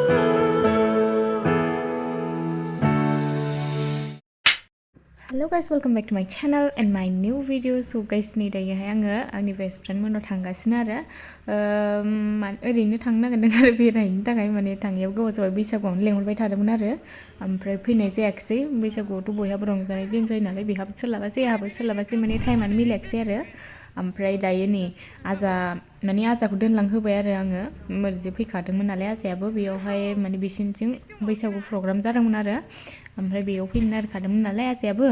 Hello guys, welcome back to my channel and my new video. So guys, नै दायोहाय आङो आंनि best friend मोनाव थांगासिनो आरो ओरैनो थांनो नागिरदों आरो बेरायनो थाखाय माने थांनायाव गोबाव जाबाय बैसागुआवनो लेंहरबाय थादोंमोन आरो ओमफ्राय फैनाय जायाखिसै बैसागुआवथ' बयहाबो रंजानाय दिन जायो नालाय बेहाबो सोलाबासै आहाबो सोलाबासै माने टाइमानो मिलायाखिसै आरो ओमफ्राय दायो नै आजाखौ दोनलांहोबाय आरो आङो ओरैजे फैखादोंमोन नालाय आजायाबो बेयावहाय माने बिसिनिथिं बैसागु प्रग्राम जादोंमोन आरो ओमफ्राय बेयाव फैनो नागिरखादोंमोन नालाय आजायाबो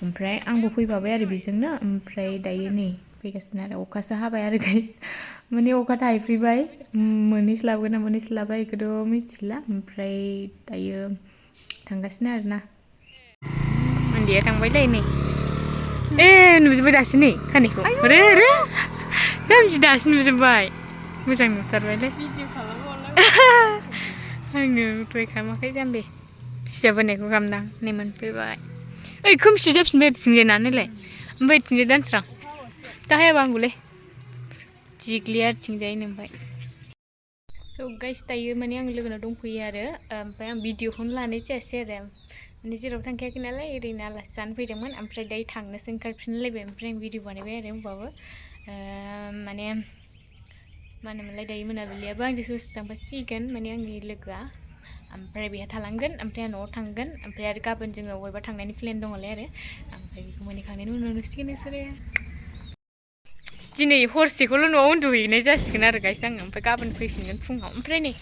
ओमफ्राय आंबो फैफाबाय आरो बेजोंनो ओमफ्राय दायो नै फैगासिनो आरो अखासो हाबाय आरो गाइस माने अखा थाइफ्रिबाय मोनहैस्लाबगोन ना मोनहैस्लाबा बेखौथ' मिथिला ओमफ्राय दायो थांगासिनो आरोना उन्दैया थांबायलै नै नुजोब्बाय दासो नै खानायखौ रे जामबि दासो नुजोब्बाय मोजां नुथारबायलै आंनो दहाय खालामाखै जाम्बि सिजाबोनायखौ खालामदां नै मोनफैबाय ओइ खोमसि जाफिनबाय ओरैथिंजाय नानैलाय ओमफ्राय ओरैथिंजाय दानस्रां दा हायाबा आंगौलै जिग्लिया ओरैथिंजाय नोंबाय स' गाइस दायो माने आं लोगोनाव दंफैयो आरो ओमफ्राय आं भिडिअखौनो लानाय जायासै आरो माने जेराव थांखायाखै नालाय ओरैनो आलासि जानो फैदोंमोन ओमफ्राय दायो थांनोसो ओंखारफिनलायबाय ओमफ्राय आं भिडिअ बानायबाय आरो होमबाबो माने मा होनोमोनलाय दायो मोनाबिलियाबो आंजों ससे थांफासिगोन माने आंनि लोगोआ ओमफ्राय बेहा थालांगोन ओमफ्राय आं न'आव थांगोन ओमफ्राय आरो गाबोन जोङो बबेबा थांनायनि प्लेन दङलाय आरो ओमफ्राय बेखौ मोनहैखांनायनि उनाव नुसिगोन नोंसोरो दिनै हरसेखौल' न'आव उन्दुहैनाय जासिगोन आरो गाइस आङो ओमफ्राय गाबोन फैफिनगोन फुङाव ओमफ्राय नै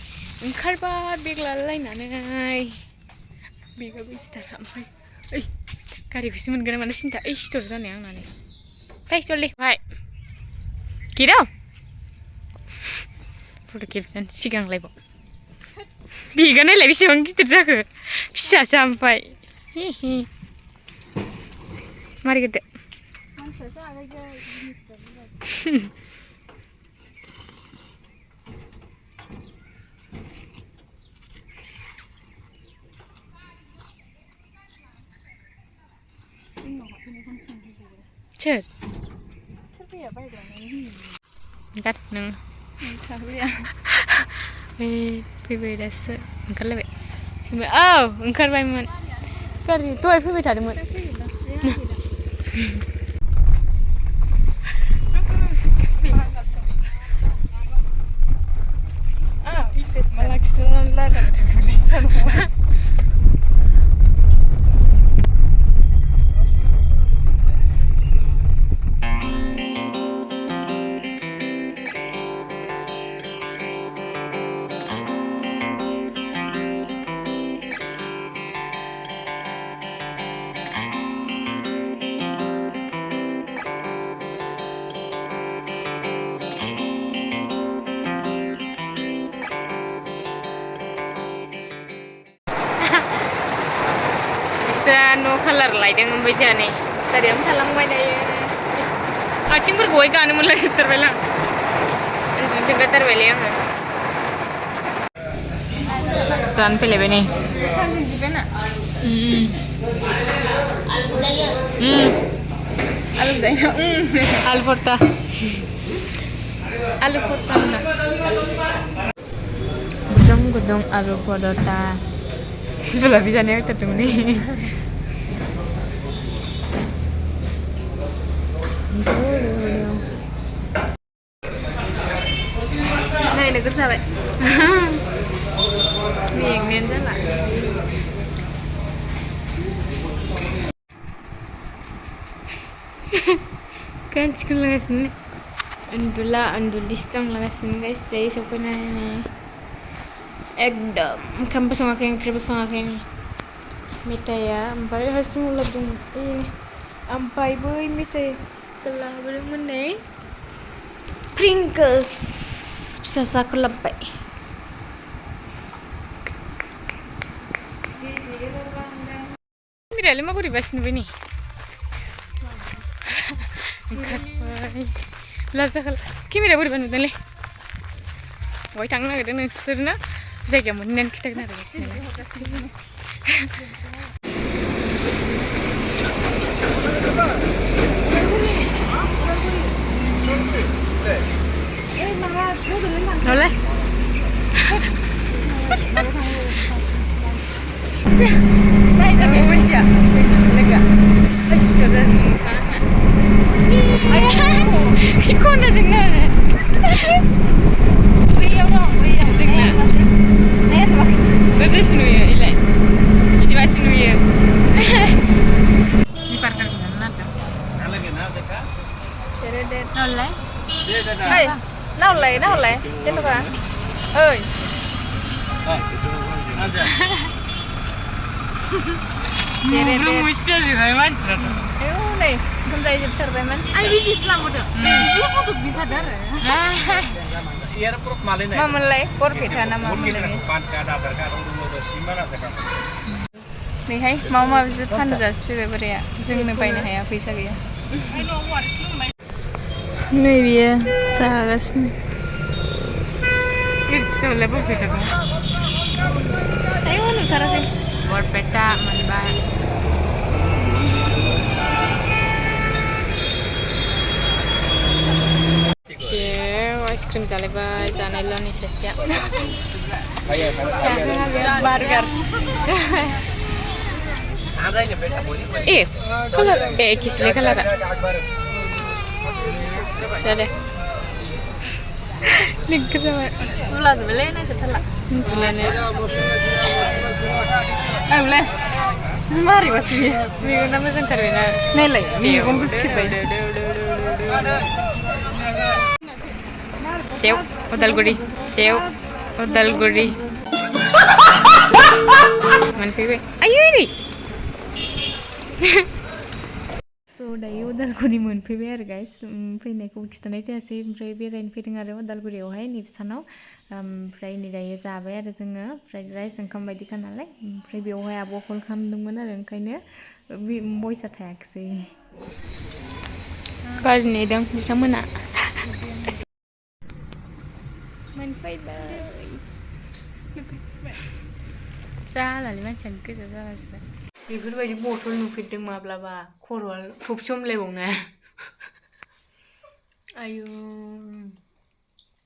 ओंखारबाय बेग लालायनानै बेगा गैथारा ओमफ्राय ओइ गारिखौसो मोनगोन ना मानो सिन्था ओइ सिथर जानाय आंना नै फै जल्दि फाय गिराव फट' खेबजानो सिगांलायबाव बेगा नायलाय बेसेबां गिदिर जाखो फिसासो ओमफ्राय मारै गोदो सोर फैया बायग्रा नों फैबाय दासो ओंखारलायबाय औ ओंखारबायमोन गारि दहाय फैबाय थादोंमोन no color लायदों ओमफ्राय जोंहा नै गारियावनो थालांबाय दायो आथिंफोरखौहाय गानो मोनलाजोबथारबायलां उन्दुनो जोंगारथारबायलै आङो जानो फैलायबाय नै आलु भर्ता गुदुं आलु परता जुलाबि जानाया होथारदोंमोन नै नोगोर जाबाय मेंनायानो जाला गानसिखौ लागासिनो उन्दुलिसो दंलागासिनो गाइस जायो सफैनानै एकदम ओंखामबो सङाखै ओंख्रिबो सङाखै मेथाइया ओमफ्राय हासिमुला दं ओमफ्राय बै मेथाइ लाबोदोंमोन नै प्रिंकल्स फिसा साखौ लाबोबाय मेरायालाय मा बोरैबासो नुबाय नै ओंखारबाय लाजाखाल केमेराया बोरैबा नुदोंलै बहाय थांनो नागिरदों नोंसोरना जायगाया मोननानै खिथागोन आरो Hola. Đây là cái bên chị ạ. Đây cả. Ôi trời ơi. Cái con này dừng lại này. Bây giờ đâu? Bây giờ dừng lại. Đây là. Bây giờ xin nuôi ile. Ini masih nuôi. Di parkir mana tuh? Lagi nada kah? Ceredet. Nolai. Dia dah. Hey, nolai. Itu kan? Ơi. Aja. Belum mesti juga macam. Ayo nih, kembali terbaik macam. Ayo di Islam udah. Dia kok bisa darah. Iya, perut malin ya. Mamalai, por pita nama mamalai. Pan kada berkah orang dulu simana sekarang. Nih, hai, mau visit kan jas pibe beria. Jangan paine hai, apa isa gaya. Nih dia, sahagas nih. Kita lepas pita kan. Ayo nih, cara sih. Por peta manba. Es krim jaleba janai lo nih sesia. Burger. Color kisle color. Jadi. Link sama. Ulas beli nih setelah. Beli nih. Boleh. Mari masih. Minggu nama sengkarina. Nelai. Minggu kuskip aja. Teo, Udalguri. Manpibe. Ayo ini. So dayo Udalguri manpibe आरो guys. फैनायखौ खिथानाय जायासै ओमफ्राय बेरायनो फैदों आरो उदालगुरियावहाय नैबेसानाव ओमफ्राय नै दायो जाबाय आरो जोङो फ्राइड राइस ओंखाम बायदिखा नालाय ओमफ्राय बेवहाय आब' कल खालामदोंमोन आरो ओंखायनो भइसआ थायाखिसै गाज्रि नेदों बिथांमोना मोनफैबाय जालालै मानसियानो गोजा जालाजोब्बाय बेफोरबायदि बथल नुफेरदों माब्लाबा खर'आ थफि हमलायबावनाय आयु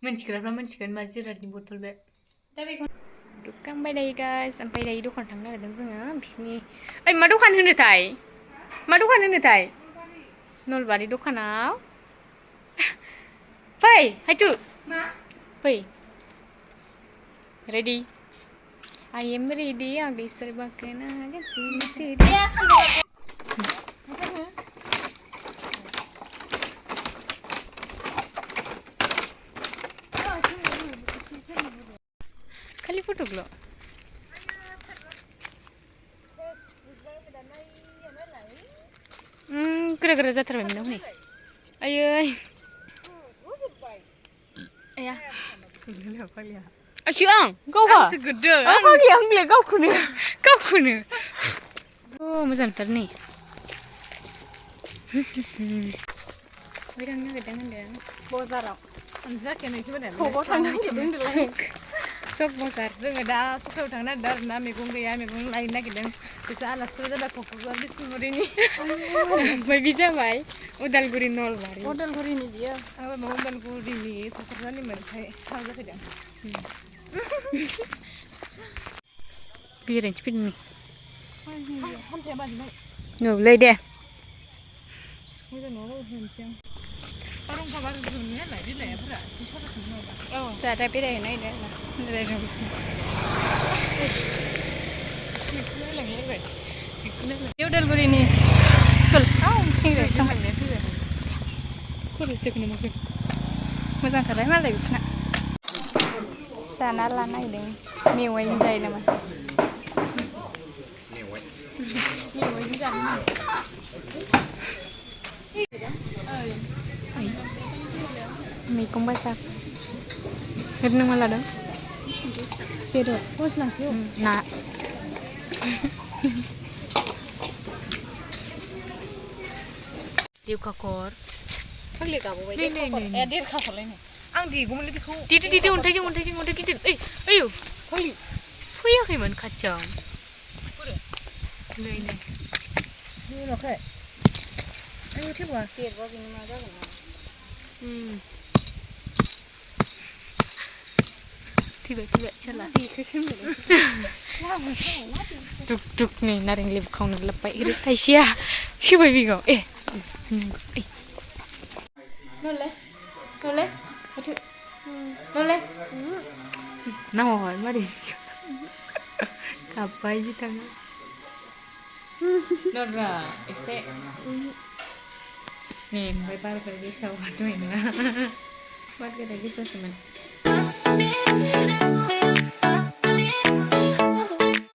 मिन्थिग्राफ्रा मिन्थिगोन मा जिरादनि बथल बे दा बेखौ दुखांबाय दायो गाइस ओमफ्राय दायो दखान थांनो नागिरदों जोङो बिसिनि ओइ मा दखान होनोथाय नलबारि दखानाव फै हायथु मा फै रेडि I am ready आगे सरबाकेना गसिनोसै खालि फट'ल' गोरा जाथारबायमोन हनै आयै आया आसि आं गावहा आंसो गोदो आं गावखौनो मोजांथार नै बे थांनो नागिरदों होनदों बाजाराव सकाव थांनो नागिरदों सक बाजार जोङो दा सकायाव थांनो नागिरदों आरो ना मैगं गैया मैगं लायनो नागिरदों बिसोर आलासिफोर जाबाय क'क्राझार बिसमुरिनि ओमफ्राय बे जाबाय उदालगुरि नलबारि उदालगुरिनि बियो आंबो उदालगुरिनि क'क्राझारनि मोनथाय थांनो जाफैदों बेरायनोसै फैदों नै दे मोजां नङाबा होनोसै आं जोंहा दा बेरायहैनो नागिरदों उदालगुरिनि स्कुल सेंग्रासो थांबाय खर'सोखौ नुवाखै मोजांथारहाय मालाय बिसोरना जाना लानो नागिरदों मेवाइजों जायो नामा मेवाइजों जानो मैगं बाजार ओरैनो मा लादों बेदर ना देवखाखर फाग्लि गाबोबाय देरखाखरलायनो आं देगौमोनलै बेखौ देदो अन्थाइजों गिदिर ओइ फाग्लि फैयाखैमोन खाथियाव नै नुवाखै आयौ थेबा देरबा बेनो मा जागोन ना Tiba-tiba salah. Duk nih naring lip kau nak lepai iris Aisyah. Siapa bigo? Noleh. Aduh. Noleh. Nama mari. Kapai di tangan. Nora, ese. Nih, bye-bye kerja sawah tu ini. Buat kerja gitu semen.